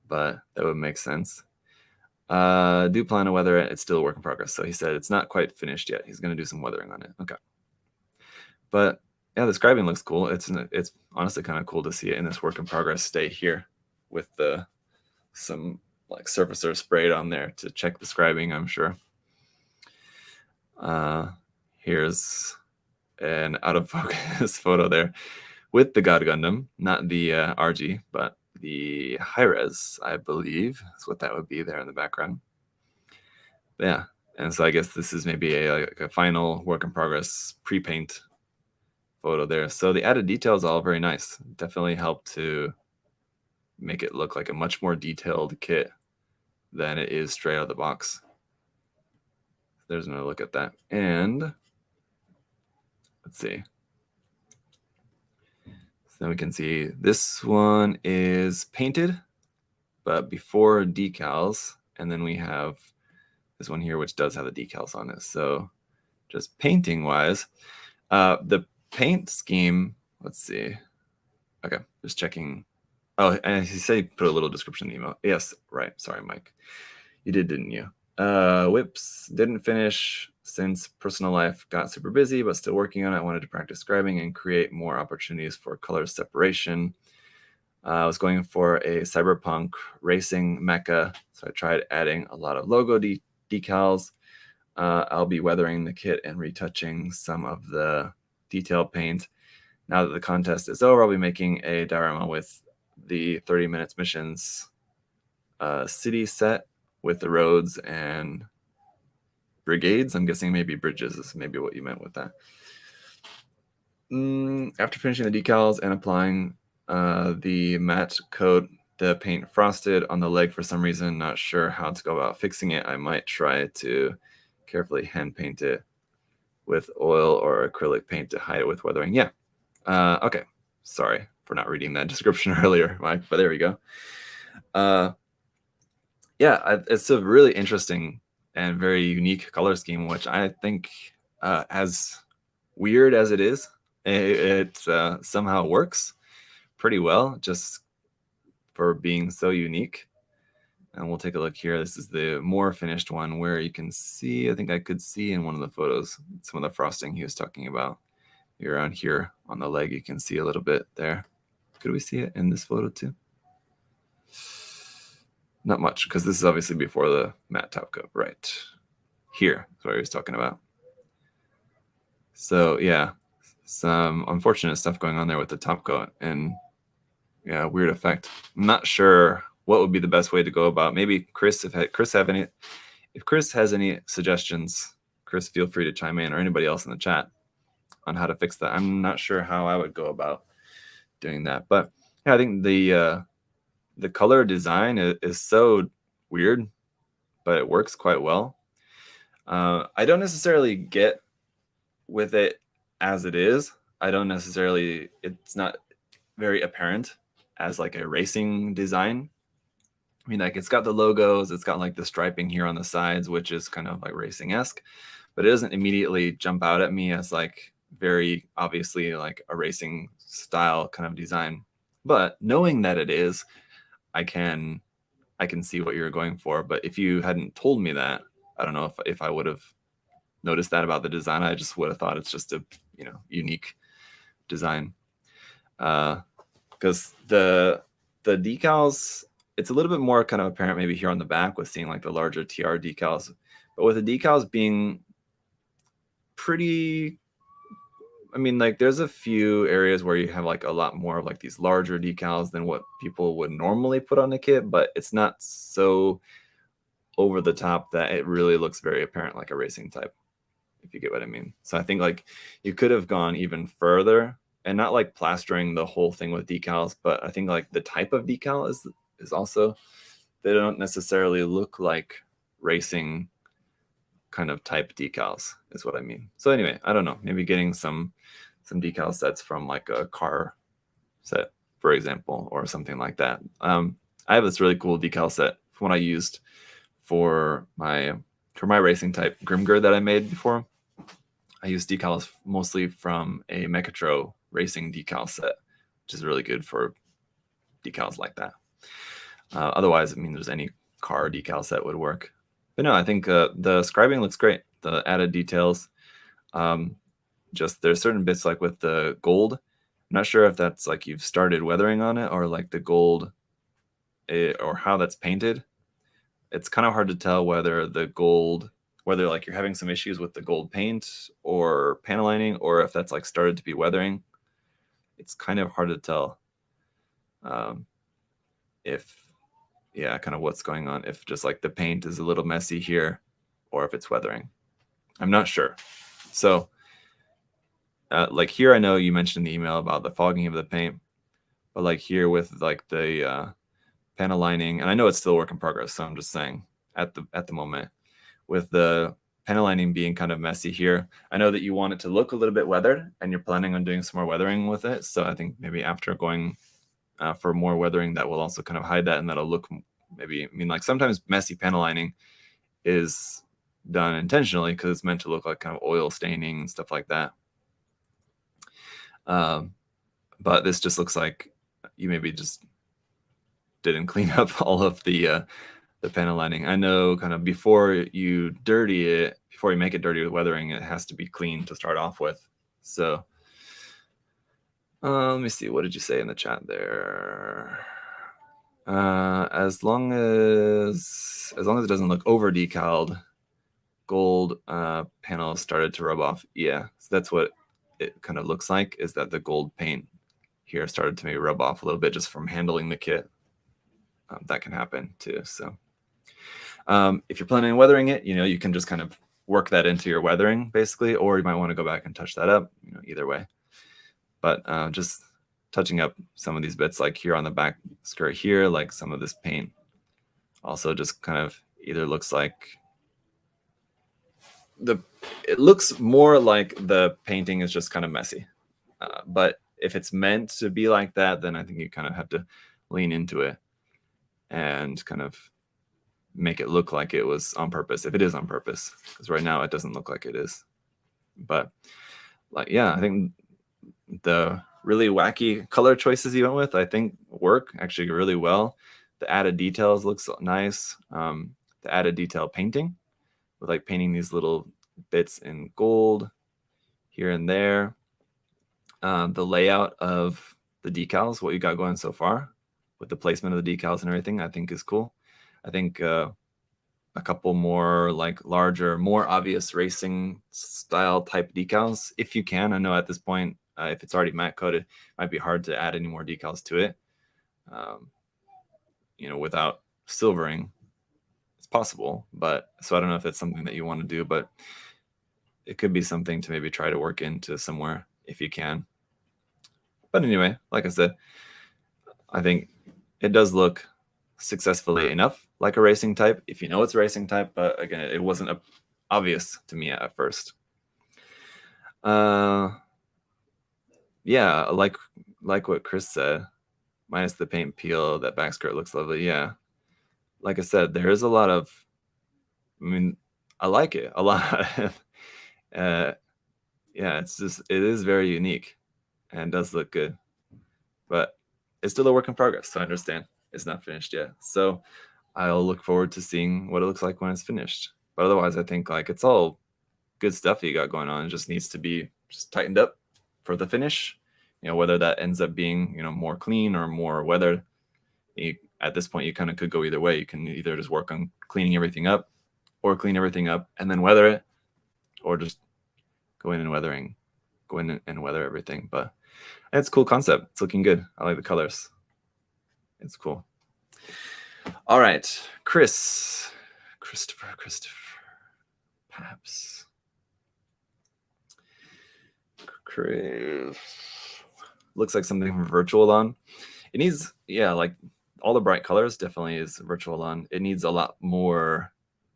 but that would make sense. Do plan to weather it. It's still a work in progress. So he said it's not quite finished yet. He's going to do some weathering on it. Okay. But yeah, the scribing looks cool. It's honestly kind of cool to see it in this work in progress state here with some like surfacer sprayed on there to check the scribing, I'm sure. Here's an out of focus photo there with the God Gundam, not the RG, but the high res, I believe. That's what that would be there in the background. But yeah, and so I guess this is maybe like a final work in progress pre-paint photo there. So the added details all very nice. Definitely help to make it look like a much more detailed kit than it is straight out of the box. There's another look at that. And let's see. So then we can see this one is painted, but before decals. And then we have this one here, which does have the decals on it. So just painting wise, the paint scheme, let's see. Okay, just checking. Oh, and he said put a little description in the email. Yes, right. Sorry, Mike. You did, didn't you? Whips didn't finish since personal life got super busy, but still working on it. I wanted to practice scribing and create more opportunities for color separation. I was going for a cyberpunk racing mecha, so I tried adding a lot of logo decals. I'll be weathering the kit and retouching some of the detail paint. Now that the contest is over, I'll be making a diorama with the 30 minutes missions city set with the roads and brigades. I'm guessing maybe bridges is maybe what you meant with that. After finishing the decals and applying the matte coat, the paint frosted on the leg for some reason. Not sure how to go about fixing it. I might try to carefully hand paint it with oil or acrylic paint to hide it with weathering. Yeah. Okay. Sorry for not reading that description earlier, Mike, but there we go. Yeah, it's a really interesting and very unique color scheme, which I think, as weird as it is, it somehow works pretty well just for being so unique. And we'll take a look here. This is the more finished one where you can see, I think I could see in one of the photos, some of the frosting he was talking about. Around here on the leg, you can see a little bit there. Could we see it in this photo too? Not much, because this is obviously before the matte top coat. Right here is what he was talking about. So yeah, some unfortunate stuff going on there with the top coat, and yeah, weird effect. I'm not sure what would be the best way to go about. Maybe Chris, if Chris has any suggestions, Chris, feel free to chime in, or anybody else in the chat on how to fix that. I'm not sure how I would go about doing that, but yeah, I think the color design is so weird, but it works quite well. I don't necessarily get with it as it is. It's not very apparent as like a racing design. I mean, like it's got the logos, it's got like the striping here on the sides, which is kind of like racing-esque, but it doesn't immediately jump out at me as like very obviously like a racing style kind of design. But knowing that it is, I can see what you're going for. But if you hadn't told me that, I don't know if I would have noticed that about the design. I just would have thought it's just a unique design. Because the decals, it's a little bit more kind of apparent maybe here on the back with seeing like the larger TR decals, but with the decals being pretty, I mean, like there's a few areas where you have like a lot more of like these larger decals than what people would normally put on the kit, but it's not so over the top that it really looks very apparent like a racing type, if you get what I mean. So I think like you could have gone even further and not like plastering the whole thing with decals, but I think like the type of decal is also, they don't necessarily look like racing kind of type decals is what I mean. So anyway, I don't know, maybe getting some decal sets from like a car set, for example, or something like that. I have this really cool decal set from what I used for my racing type Grimgir that I made before. I used decals mostly from a Mechatro racing decal set, which is really good for decals like that. Otherwise, I mean, there's any car decal set would work. But no, I think the scribing looks great. The added details, just there's certain bits like with the gold. I'm not sure if that's like you've started weathering on it or like the gold or how that's painted. It's kind of hard to tell whether like you're having some issues with the gold paint or panel lining, or if that's like started to be weathering. It's kind of hard to tell. if, yeah, kind of what's going on, if just like the paint is a little messy here or if it's weathering. I'm not sure. So like here, I know you mentioned in the email about the fogging of the paint, but like here with like the panel lining, and I know it's still a work in progress, so I'm just saying at the moment, with the panel lining being kind of messy here, I know that you want it to look a little bit weathered, and you're planning on doing some more weathering with it. So I think maybe after going for more weathering, that will also kind of hide that, and that'll look maybe, I mean, like sometimes messy panel lining is done intentionally because it's meant to look like kind of oil staining and stuff like that. But this just looks like you maybe just didn't clean up all of the panel lining. I know kind of before you dirty it, before you make it dirty with weathering, it has to be clean to start off with. So let me see. What did you say in the chat there? As long as it doesn't look over decaled, gold panel started to rub off. Yeah, so that's what it kind of looks like, is that the gold paint here started to maybe rub off a little bit just from handling the kit. That can happen too. So if you're planning on weathering it, you can just kind of work that into your weathering basically, or you might want to go back and touch that up, either way. But just touching up some of these bits, like here on the back skirt here, like some of this paint also just kind of either looks like it looks more like the painting is just kind of messy. But if it's meant to be like that, then I think you kind of have to lean into it and kind of make it look like it was on purpose, if it is on purpose, because right now it doesn't look like it is. But like, yeah, I think the really wacky color choices you went with, I think work actually really well. The added details looks nice. The added detail painting with like painting these little bits in gold here and there. The layout of the decals, what you got going so far with the placement of the decals and everything, I think is cool. I think a couple more like larger, more obvious racing style type decals, if you can. I know at this point, if it's already matte coated, it might be hard to add any more decals to it. Without silvering, it's possible, but so I don't know if it's something that you want to do, but it could be something to maybe try to work into somewhere if you can. But anyway, like I said, I think it does look successfully enough like a racing type, if you know it's a racing type, but again, it wasn't obvious to me at first. Yeah, like what Chris said, minus the paint peel, that back skirt looks lovely. Yeah, like I said, there is a lot of, I mean, I like it a lot. Yeah, it is very unique and does look good, but it's still a work in progress, so I understand it's not finished yet. So I'll look forward to seeing what it looks like when it's finished. But otherwise, I think like it's all good stuff you got going on. It just needs to be just tightened up for the finish. Whether that ends up being more clean or more weathered. At this point, you kind of could go either way. You can either just work on cleaning everything up, or clean everything up and then weather it, or just go in and weather everything. But it's a cool concept. It's looking good. I like the colors. It's cool. All right, Christopher, perhaps. Chris looks like something from Virtualon. It needs, yeah, like all the bright colors definitely is Virtualon. It needs a lot more.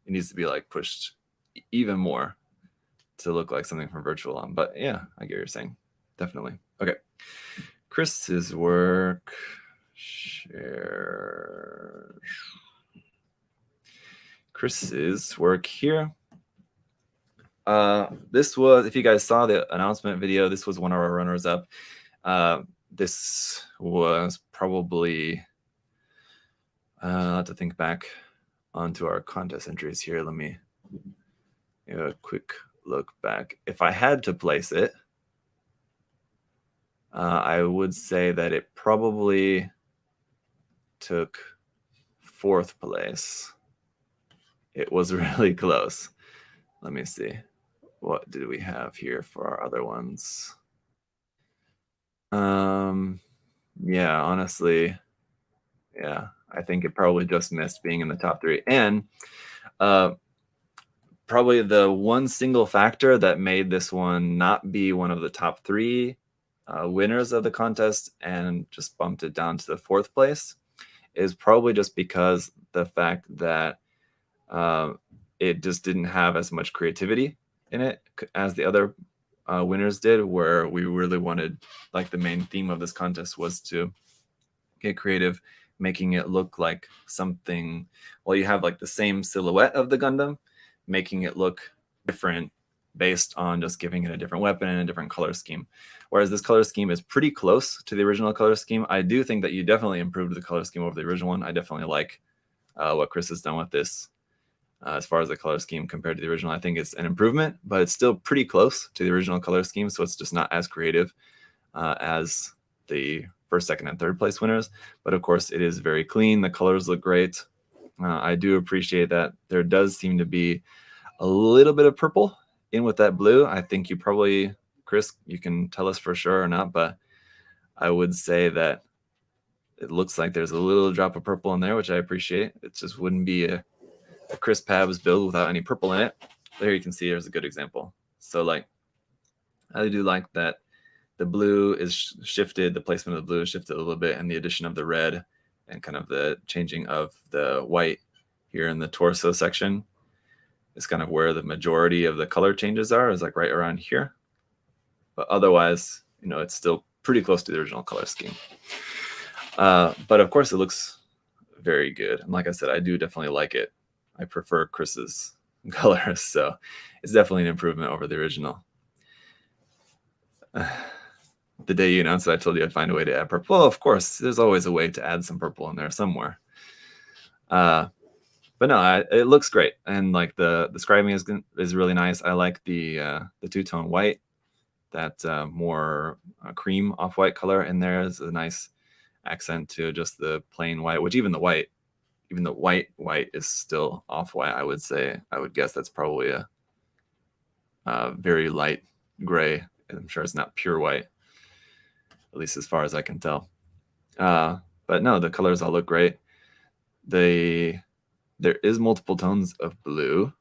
It needs to be like pushed even more to look like something from Virtualon. But yeah, I get what you're saying. Definitely. Okay. Chris's work. Share. Chris's work here. This was, if you guys saw the announcement video, this was one of our runners up. This was probably, I'll have to think back onto our contest entries here. Let me give a quick look back. If I had to place it, I would say that it probably took 4th place. It was really close. Let me see. What did we have here for our other ones? Yeah, honestly, yeah, I think it probably just missed being in the top 3. And probably the one single factor that made this one not be one of the top 3 winners of the contest and just bumped it down to the 4th place is probably just because the fact that it just didn't have as much creativity in it as the other winners did, where we really wanted, like, the main theme of this contest was to get creative, making it look like something. Well, you have like the same silhouette of the Gundam, making it look different based on just giving it a different weapon and a different color scheme. Whereas this color scheme is pretty close to the original color scheme. I do think that you definitely improved the color scheme over the original one. I definitely like what Chris has done with this. As far as the color scheme compared to the original, I think it's an improvement, but it's still pretty close to the original color scheme, so it's just not as creative as the first, second, and third place winners. But of course, it is very clean. The colors look great. I do appreciate that there does seem to be a little bit of purple in with that blue. I think you probably, Chris, you can tell us for sure or not, but I would say that it looks like there's a little drop of purple in there, which I appreciate. It just wouldn't be a Chris Pabs build without any purple in it. There you can see there's a good example. So like, I do like that the blue is shifted, the placement of the blue is shifted a little bit, and the addition of the red and kind of the changing of the white here in the torso section is kind of where the majority of the color changes are, is like right around here. But otherwise, you know, it's still pretty close to the original color scheme. But of course, it looks very good. And like I said, I do definitely like it. I prefer Chris's colors, so it's definitely an improvement over the original. The day you announced it, I told you I'd find a way to add purple. Well, of course, there's always a way to add some purple in there somewhere. But no, it looks great, and like the scribing is really nice. I like the two-tone white, that more cream off-white color in there is a nice accent to just the plain white, which even the white is still off-white. I would say, I would guess that's probably a very light gray. I'm sure it's not pure white, at least as far as I can tell. But no, the colors all look great. There is multiple tones of blue.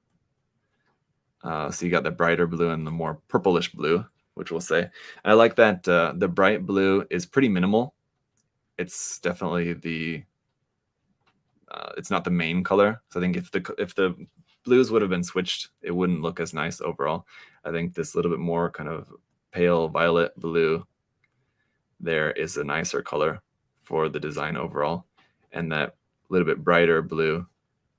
So you got the brighter blue and the more purplish blue, which we'll say. And I like that the bright blue is pretty minimal. It's definitely it's not the main color. So I think if the blues would have been switched, it wouldn't look as nice overall. I think this little bit more kind of pale violet blue there is a nicer color for the design overall, and that little bit brighter blue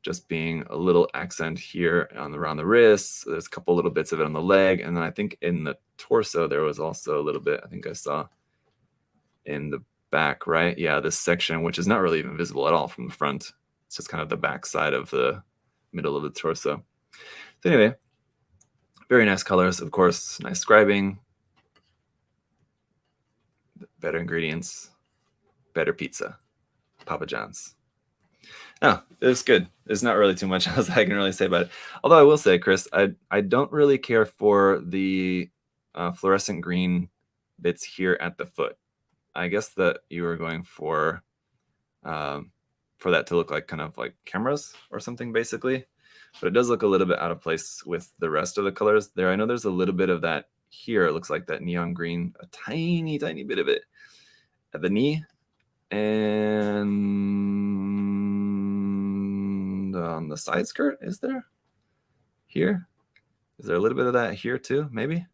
just being a little accent here around the wrists. There's a couple little bits of it on the leg, and then I think in the torso there was also a little bit, I think I saw in the back, right? Yeah, this section, which is not really even visible at all from the front. It's just kind of the back side of the middle of the torso. So anyway, very nice colors, of course, nice scribing, better ingredients, better pizza, Papa John's. No, it was good. There's not really too much else I can really say about it. Although I will say, Chris, I don't really care for the fluorescent green bits here at the foot. I guess that you were going for that to look like kind of like cameras or something, basically. But it does look a little bit out of place with the rest of the colors there. I know there's a little bit of that here. It looks like that neon green, a tiny, tiny bit of it at the knee. And on the side skirt, is there? Here? Is there a little bit of that here too, maybe?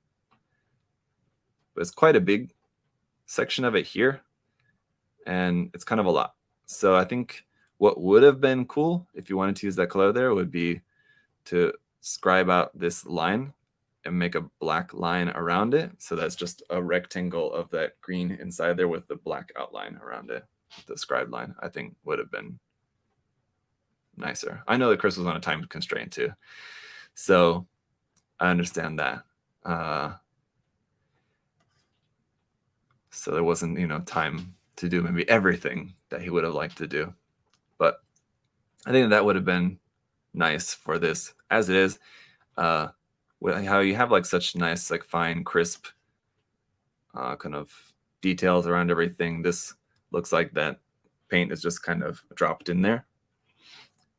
But it's quite a big section of it here, and it's kind of a lot. So I think what would have been cool if you wanted to use that color there would be to scribe out this line and make a black line around it. So that's just a rectangle of that green inside there with the black outline around it. The scribe line, I think, would have been nicer. I know that Chris was on a time constraint too, so I understand that. So there wasn't, time to do maybe everything that he would have liked to do. But I think that would have been nice for this. As it is, how you have like such nice, like fine, crisp kind of details around everything. This looks like that paint is just kind of dropped in there.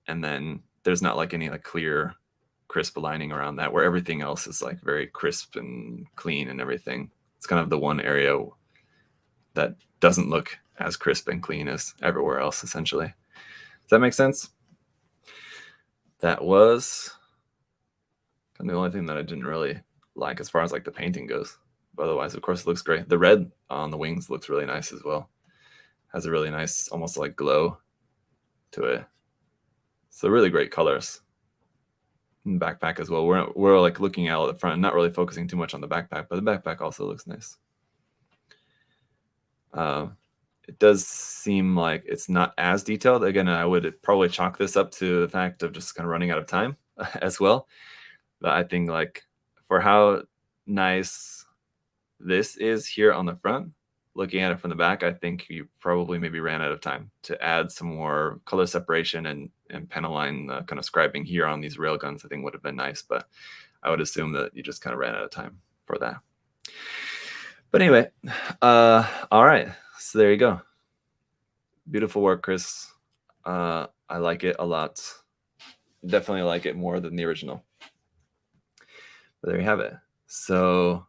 And then there's not like any like clear, crisp lining around that, where everything else is like very crisp and clean and everything. It's kind of the one area that doesn't look as crisp and clean as everywhere else, essentially. Does that make sense? That was kind of the only thing that I didn't really like as far as like the painting goes. But otherwise, of course, it looks great. The red on the wings looks really nice as well. Has a really nice, almost like glow to it. So really great colors. And backpack as well. We're like looking out at the front, not really focusing too much on the backpack, but the backpack also looks nice. It does seem like it's not as detailed. Again, I would probably chalk this up to the fact of just kind of running out of time as well. But I think like for how nice this is here on the front, looking at it from the back, I think you probably maybe ran out of time to add some more color separation and pen align kind of scribing here on these railguns. I think would have been nice, but I would assume that you just kind of ran out of time for that. But anyway, all right. So there you go. Beautiful work, Chris. I like it a lot. Definitely like it more than the original. But there you have it. So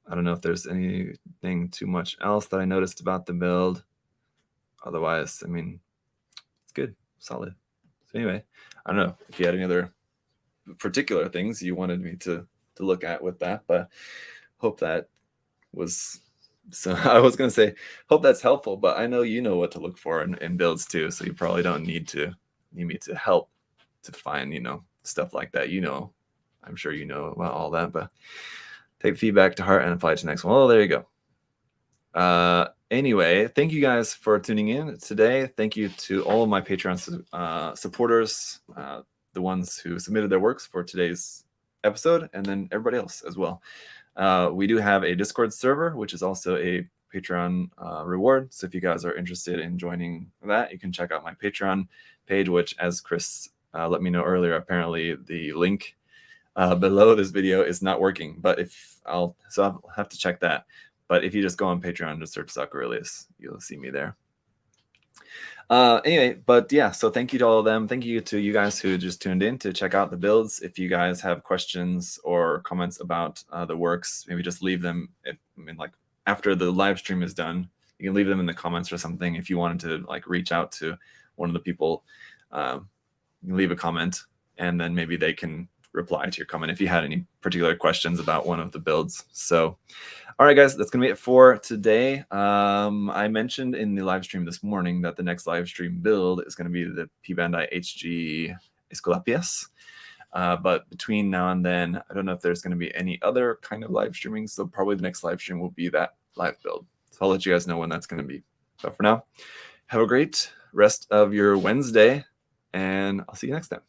I don't know if there's anything too much else that I noticed about the build. Otherwise, I mean, it's good, solid. So anyway, I don't know if you had any other particular things you wanted me to look at with that, but hope that was, so I was going to say, hope that's helpful, but I know you know what to look for in builds too, so you probably don't need me to help to find, stuff like that. I'm sure you know about all that, but take feedback to heart and apply it to the next one. Well, there you go. Anyway, thank you guys for tuning in today. Thank you to all of my Patreon supporters, the ones who submitted their works for today's episode, and then everybody else as well. We do have a Discord server, which is also a Patreon reward. So if you guys are interested in joining that, you can check out my Patreon page, which, as Chris let me know earlier, apparently the link below this video is not working. But I'll have to check that. But if you just go on Patreon, just search Zacharelius, you'll see me there. Anyway, but yeah, so thank you to all of them. Thank you to you guys who just tuned in to check out the builds. If you guys have questions or comments about the works, maybe just leave them. Like after the live stream is done, you can leave them in the comments or something. If you wanted to like reach out to one of the people, you can leave a comment, and then maybe they can reply to your comment if you had any particular questions about one of the builds. So all right, guys, that's going to be it for today. I mentioned in the live stream this morning that the next live stream build is going to be the P Bandai HG Esculapius. But between now and then, I don't know if there's going to be any other kind of live streaming. So probably the next live stream will be that live build. So I'll let you guys know when that's going to be. But for now, have a great rest of your Wednesday, and I'll see you next time.